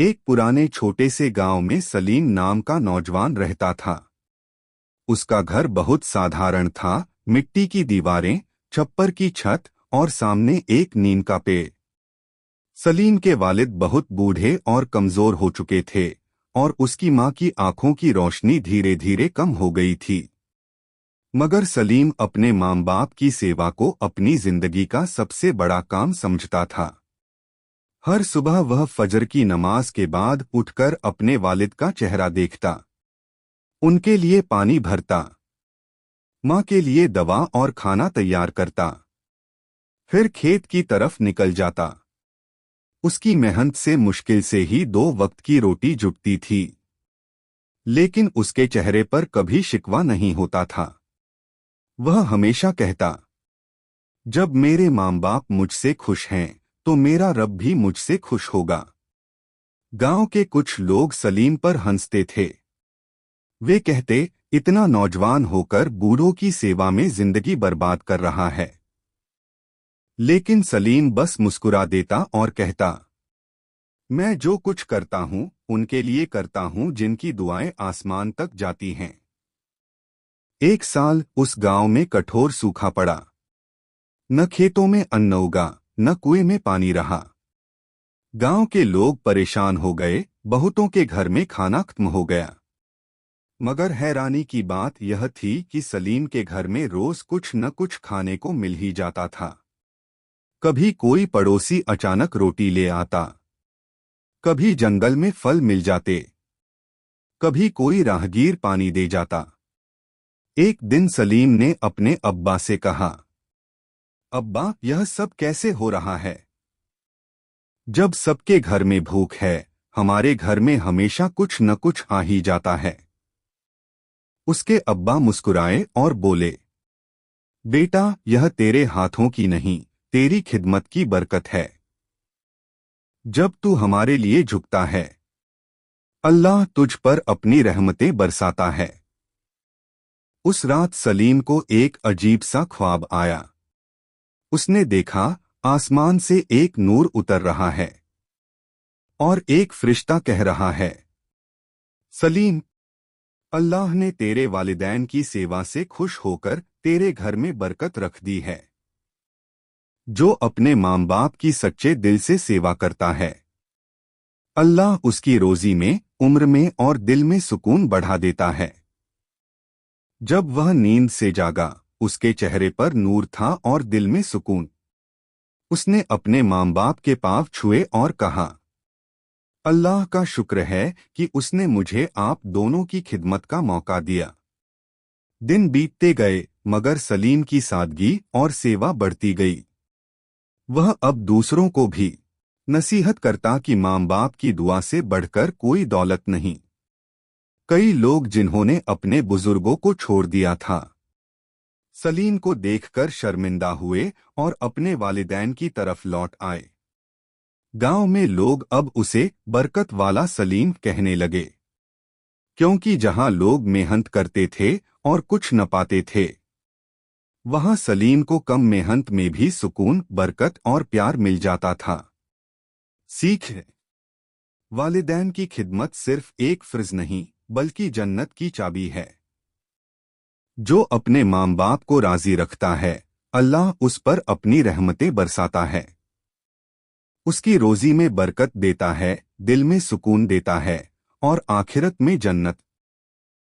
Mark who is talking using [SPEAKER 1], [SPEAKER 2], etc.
[SPEAKER 1] एक पुराने छोटे से गांव में सलीम नाम का नौजवान रहता था। उसका घर बहुत साधारण था। मिट्टी की दीवारें, छप्पर की छत और सामने एक नीम का पेड़। सलीम के वालिद बहुत बूढ़े और कमजोर हो चुके थे और उसकी मां की आंखों की रोशनी धीरे धीरे कम हो गई थी। मगर सलीम अपने मां बाप की सेवा को अपनी जिंदगी का सबसे बड़ा काम समझता था। हर सुबह वह फजर की नमाज के बाद उठकर अपने वालिद का चेहरा देखता, उनके लिए पानी भरता, माँ के लिए दवा और खाना तैयार करता, फिर खेत की तरफ निकल जाता। उसकी मेहनत से मुश्किल से ही 2 वक्त की रोटी जुटती थी, लेकिन उसके चेहरे पर कभी शिकवा नहीं होता था। वह हमेशा कहता, जब मेरे माँ बाप मुझसे खुश हैं तो मेरा रब भी मुझसे खुश होगा। गांव के कुछ लोग सलीम पर हंसते थे। वे कहते, इतना नौजवान होकर बूढ़ों की सेवा में जिंदगी बर्बाद कर रहा है। लेकिन सलीम बस मुस्कुरा देता और कहता, मैं जो कुछ करता हूँ उनके लिए करता हूँ जिनकी दुआएं आसमान तक जाती हैं। एक साल उस गांव में कठोर सूखा पड़ा। न खेतों में अन्न उगा, न कुएं में पानी रहा। गांव के लोग परेशान हो गए, बहुतों के घर में खाना खत्म हो गया। मगर हैरानी की बात यह थी कि सलीम के घर में रोज कुछ न कुछ खाने को मिल ही जाता था। कभी कोई पड़ोसी अचानक रोटी ले आता, कभी जंगल में फल मिल जाते, कभी कोई राहगीर पानी दे जाता। एक दिन सलीम ने अपने अब्बा से कहा, अब्बा, यह सब कैसे हो रहा है? जब सबके घर में भूख है, हमारे घर में हमेशा कुछ न कुछ आ ही जाता है। उसके अब्बा मुस्कुराए और बोले, बेटा, यह तेरे हाथों की नहीं, तेरी खिदमत की बरकत है। जब तू हमारे लिए झुकता है, अल्लाह तुझ पर अपनी रहमतें बरसाता है। उस रात सलीम को एक अजीब सा ख्वाब आया। उसने देखा, आसमान से एक नूर उतर रहा है और एक फरिश्ता कह रहा है, सलीम, अल्लाह ने तेरे वालिदैन की सेवा से खुश होकर तेरे घर में बरकत रख दी है। जो अपने माँ बाप की सच्चे दिल से सेवा करता है, अल्लाह उसकी रोजी में, उम्र में और दिल में सुकून बढ़ा देता है। जब वह नींद से जागा, उसके चेहरे पर नूर था और दिल में सुकून। उसने अपने माँ बाप के पाँव छुए और कहा, अल्लाह का शुक्र है कि उसने मुझे आप दोनों की खिदमत का मौका दिया। दिन बीतते गए, मगर सलीम की सादगी और सेवा बढ़ती गई। वह अब दूसरों को भी नसीहत करता कि माँ बाप की दुआ से बढ़कर कोई दौलत नहीं। कई लोग जिन्होंने अपने बुजुर्गों को छोड़ दिया था, सलीम को देखकर शर्मिंदा हुए और अपने वालिदैन की तरफ लौट आए। गांव में लोग अब उसे बरकत वाला सलीम कहने लगे, क्योंकि जहां लोग मेहनत करते थे और कुछ न पाते थे, वहां सलीम को कम मेहनत में भी सुकून, बरकत और प्यार मिल जाता था। सीख, वालिदैन की खिदमत सिर्फ एक फर्ज नहीं, बल्कि जन्नत की चाबी है। जो अपने माँ बाप को राजी रखता है, अल्लाह उस पर अपनी रहमतें बरसाता है। उसकी रोजी में बरकत देता है, दिल में सुकून देता है और आखिरत में जन्नत।